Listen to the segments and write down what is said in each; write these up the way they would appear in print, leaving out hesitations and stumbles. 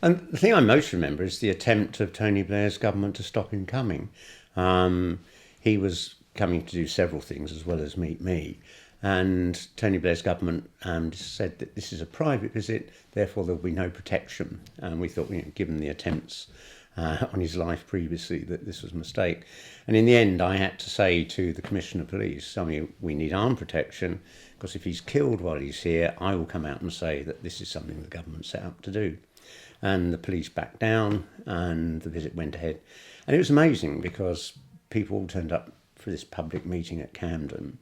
And the thing I most remember is the attempt of Tony Blair's government to stop him coming. Um, he was coming to do several things as well as meet me. And Tony Blair's government said that this is a private visit, therefore there'll be no protection. And we thought, given the attempts on his life previously, that this was a mistake. And in the end, I had to say to the Commissioner of Police, we need armed protection, because if he's killed while he's here, I will come out and say that this is something the government set up to do. And the police backed down and the visit went ahead. And it was amazing because people all turned up for this public meeting at Camden,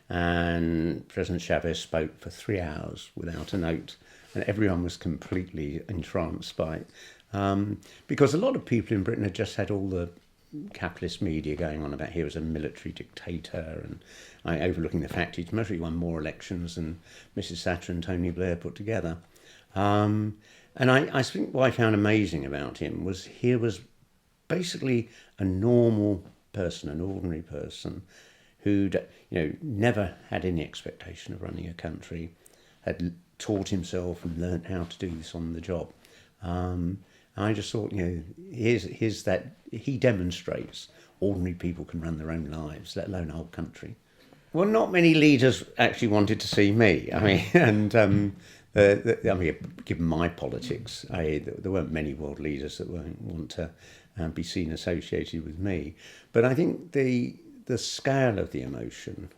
and President Chavez spoke for 3 hours without a note, and everyone was completely entranced by it. Because a lot of people in Britain had just had all the capitalist media going on about he was a military dictator and overlooking the fact he'd mostly won more elections than Mrs. Thatcher and Tony Blair put together. And I think what I found amazing about him was he was basically a normal person, an ordinary person, who'd never had any expectation of running a country, had taught himself and learnt how to do this on the job. I just thought, here's that he demonstrates ordinary people can run their own lives, let alone a whole country. Well, not many leaders actually wanted to see me. Given my politics, there weren't many world leaders that won't want to be seen associated with me. But I think the scale of the emotion,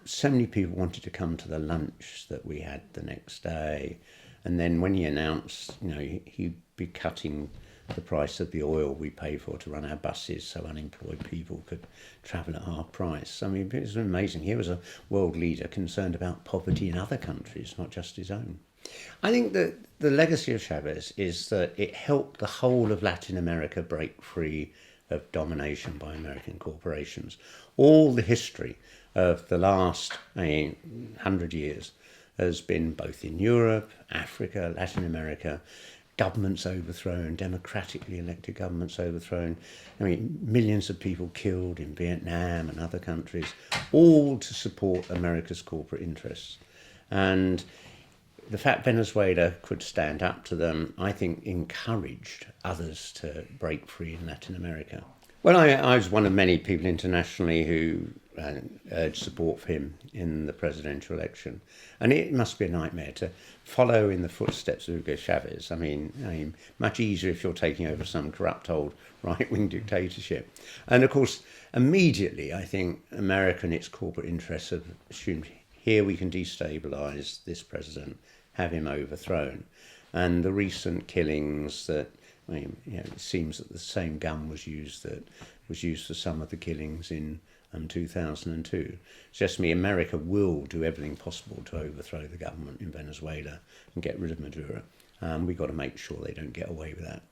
so many people wanted to come to the lunch that we had the next day. And then when he announced, he'd be cutting the price of the oil we pay for to run our buses so unemployed people could travel at half price. It was amazing. He was a world leader concerned about poverty in other countries, not just his own. I think that the legacy of Chavez is that it helped the whole of Latin America break free of domination by American corporations. All the history of the last 100 years has been both in Europe, Africa, Latin America, governments overthrown, democratically elected governments overthrown. Millions of people killed in Vietnam and other countries, all to support America's corporate interests. And the fact Venezuela could stand up to them, I think, encouraged others to break free in Latin America. Well, I was one of many people internationally who urged support for him in the presidential election. And it must be a nightmare to follow in the footsteps of Hugo Chavez. Much easier if you're taking over some corrupt old right-wing dictatorship. And of course, immediately, I think America and its corporate interests have assumed here we can destabilise this president, have him overthrown. And the recent killings that, it seems that the same gun was used that was used for some of the killings in 2002. Suggests to me America will do everything possible to overthrow the government in Venezuela and get rid of Maduro. We've got to make sure they don't get away with that.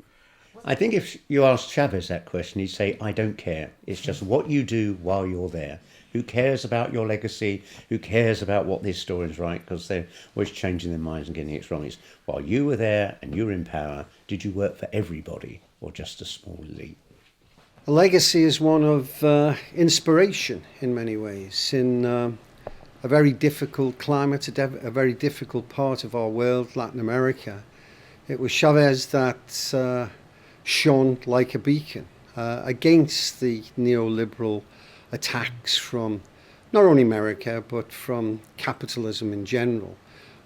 I think if you asked Chavez that question, he'd say, I don't care. It's just what you do while you're there. Who cares about your legacy? Who cares about what the historians write? Because they're always changing their minds and getting it wrong. It's, while you were there and you were in power, did you work for everybody or just a small elite? A legacy is one of inspiration in many ways. In a very difficult climate, a very difficult part of our world, Latin America, it was Chavez that shone like a beacon against the neoliberal attacks from not only America but from capitalism in general,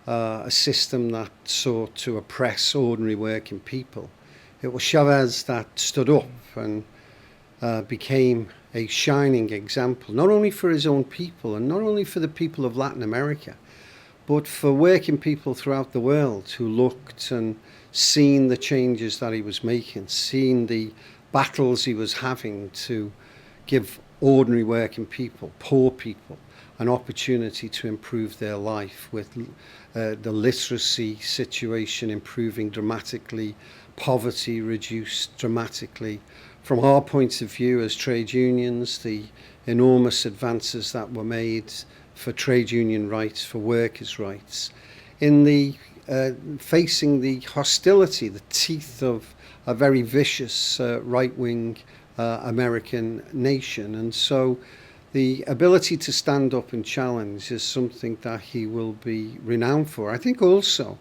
a system that sought to oppress ordinary working people. It was Chavez that stood up and became a shining example, not only for his own people and not only for the people of Latin America, but for working people throughout the world who looked and seen the changes that he was making, seen the battles he was having to give ordinary working people, poor people, an opportunity to improve their life, with the literacy situation improving dramatically, poverty reduced dramatically. From our point of view as trade unions, the enormous advances that were made for trade union rights, for workers' rights, in the facing the hostility, the teeth of a very vicious right-wing American nation. And so the ability to stand up and challenge is something that he will be renowned for. I think also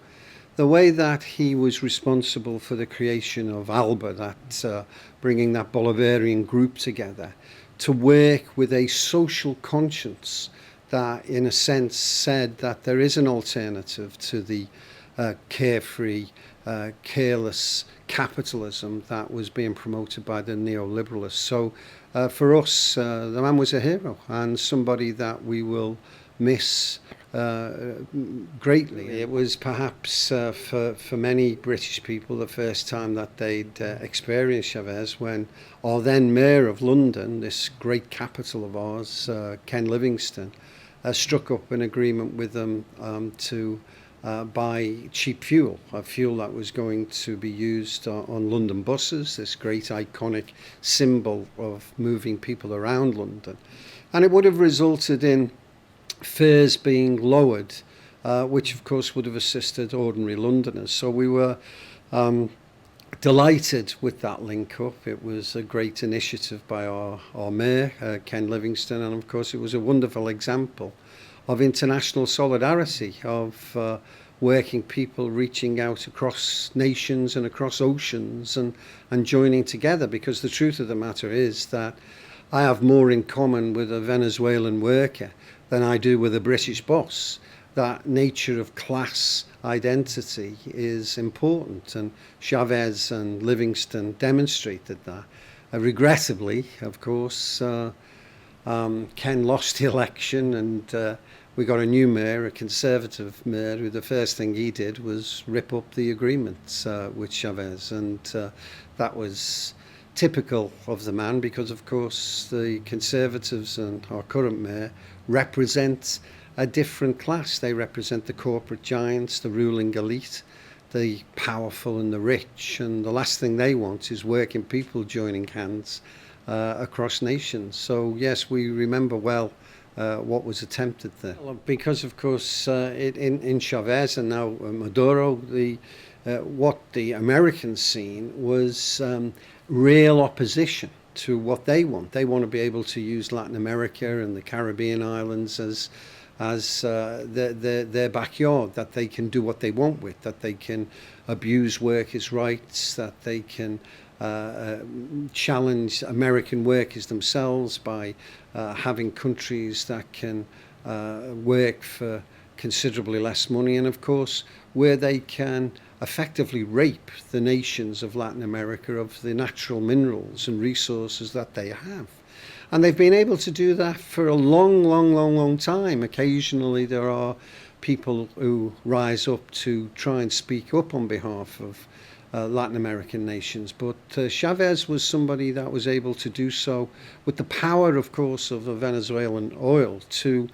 the way that he was responsible for the creation of ALBA, that bringing that Bolivarian group together to work with a social conscience that, in a sense, said that there is an alternative to the carefree, careless capitalism that was being promoted by the neoliberalists. So for us, the man was a hero and somebody that we will miss greatly. It was perhaps for many British people the first time that they'd experienced Chavez when our then Mayor of London, this great capital of ours, Ken Livingstone, struck up an agreement with them to buy cheap fuel, a fuel that was going to be used on London buses, this great iconic symbol of moving people around London. And it would have resulted in fares being lowered, which of course would have assisted ordinary Londoners. So we were delighted with that link up. It was a great initiative by our Mayor, Ken Livingstone, and of course it was a wonderful example of international solidarity, of working people reaching out across nations and across oceans and joining together, because the truth of the matter is that I have more in common with a Venezuelan worker than I do with a British boss. That nature of class identity is important, and Chavez and Livingstone demonstrated that. Regrettably, of course, Ken lost the election, and we got a new mayor, a Conservative mayor, who the first thing he did was rip up the agreements with Chavez, and that was typical of the man, because of course the Conservatives and our current mayor represent a different class. They represent the corporate giants, the ruling elite, the powerful and the rich, and the last thing they want is working people joining hands across nations. So yes, we remember well what was attempted there. Because of course in Chavez and now Maduro, what the Americans seen was real opposition to what they want. They want to be able to use Latin America and the Caribbean islands as their backyard, that they can do what they want with, that they can abuse workers' rights, that they can challenge American workers themselves by having countries that can work for considerably less money, and of course where they can effectively rape the nations of Latin America of the natural minerals and resources that they have. And they've been able to do that for a long time. Occasionally there are people who rise up to try and speak up on behalf of Latin American nations, but Chavez was somebody that was able to do so with the power, of course, of the Venezuelan oil to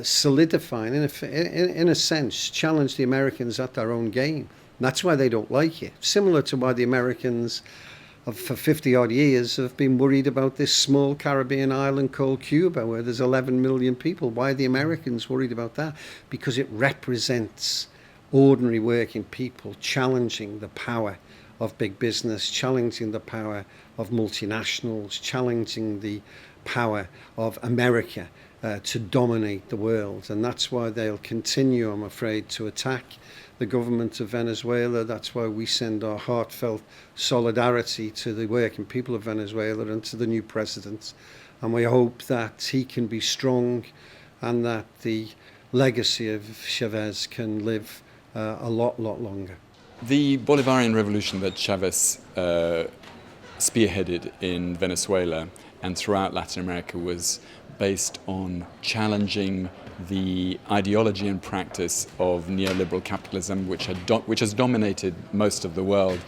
solidify and, in a sense, challenge the Americans at their own game. And that's why they don't like it. Similar to why the Americans for 50-odd years have been worried about this small Caribbean island called Cuba, where there's 11 million people. Why are the Americans worried about that? Because it represents ordinary working people challenging the power of big business, challenging the power of multinationals, challenging the power of America to dominate the world. And that's why they'll continue, I'm afraid, to attack the government of Venezuela. That's why we send our heartfelt solidarity to the working people of Venezuela and to the new president. And we hope that he can be strong and that the legacy of Chavez can live a lot longer. The Bolivarian revolution that Chavez spearheaded in Venezuela and throughout Latin America was based on challenging the ideology and practice of neoliberal capitalism, which has dominated most of the world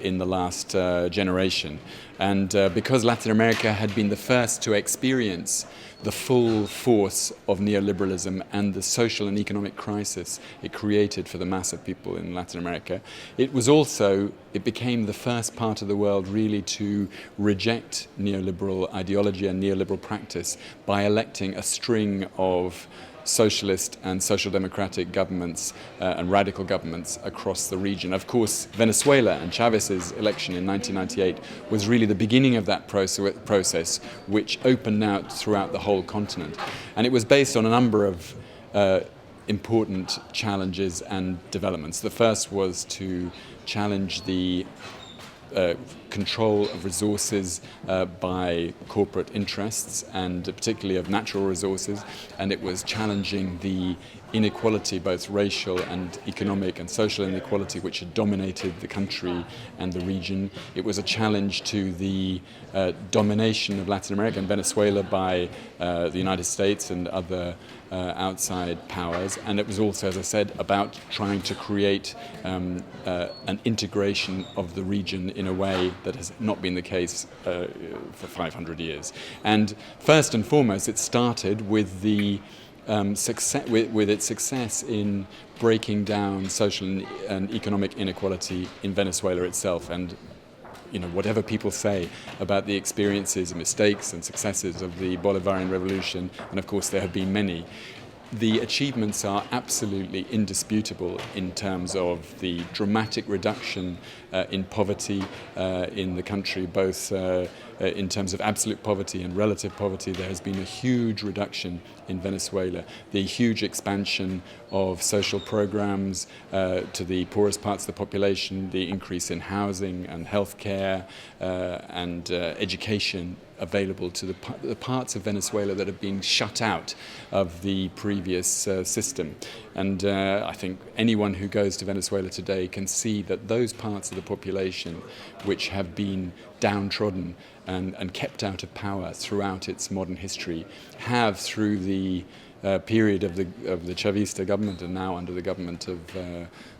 in the last generation. And because Latin America had been the first to experience the full force of neoliberalism and the social and economic crisis it created for the mass of people in Latin America, it became the first part of the world really to reject neoliberal ideology and neoliberal practice by electing a string of socialist and social democratic governments and radical governments across the region. Of course, Venezuela and Chavez's election in 1998 was really the beginning of that process, which opened out throughout the whole continent. And it was based on a number of important challenges and developments. The first was to challenge the control of resources by corporate interests, and particularly of natural resources, and it was challenging the inequality, both racial and economic and social inequality, which had dominated the country and the region. It was a challenge to the domination of Latin America and Venezuela by the United States and other outside powers, and it was also, as I said, about trying to create an integration of the region in a way that has not been the case for 500 years. And first and foremost, it started with the with its success in breaking down social and economic inequality in Venezuela itself. And whatever people say about the experiences and mistakes and successes of the Bolivarian Revolution, and of course there have been many, the achievements are absolutely indisputable in terms of the dramatic reduction in poverty in the country, both in terms of absolute poverty and relative poverty. There has been a huge reduction in Venezuela. The huge expansion of social programs to the poorest parts of the population, the increase in housing and healthcare and education available to the parts of Venezuela that have been shut out of the previous system. And I think anyone who goes to Venezuela today can see that those parts of the population which have been downtrodden and kept out of power throughout its modern history have, through the period of the Chavista government and now under the government of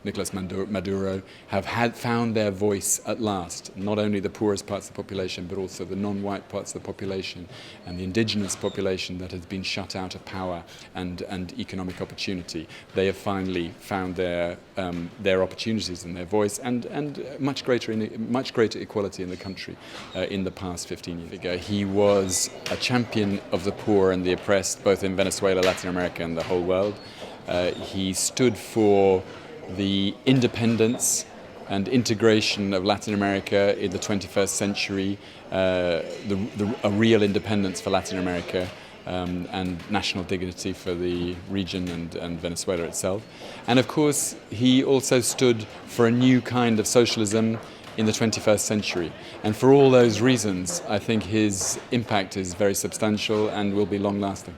Nicolas Maduro, have found their voice at last. Not only the poorest parts of the population, but also the non-white parts of the population and the indigenous population that has been shut out of power and economic opportunity. They have finally found their opportunities and their voice, and much greater equality in the country in the past 15 years. He was a champion of the poor and the oppressed, both in Venezuela, Latin America, and the whole world. He stood for the independence and integration of Latin America in the 21st century, a real independence for Latin America, and national dignity for the region and Venezuela itself. And of course, he also stood for a new kind of socialism in the 21st century. And for all those reasons, I think his impact is very substantial and will be long-lasting.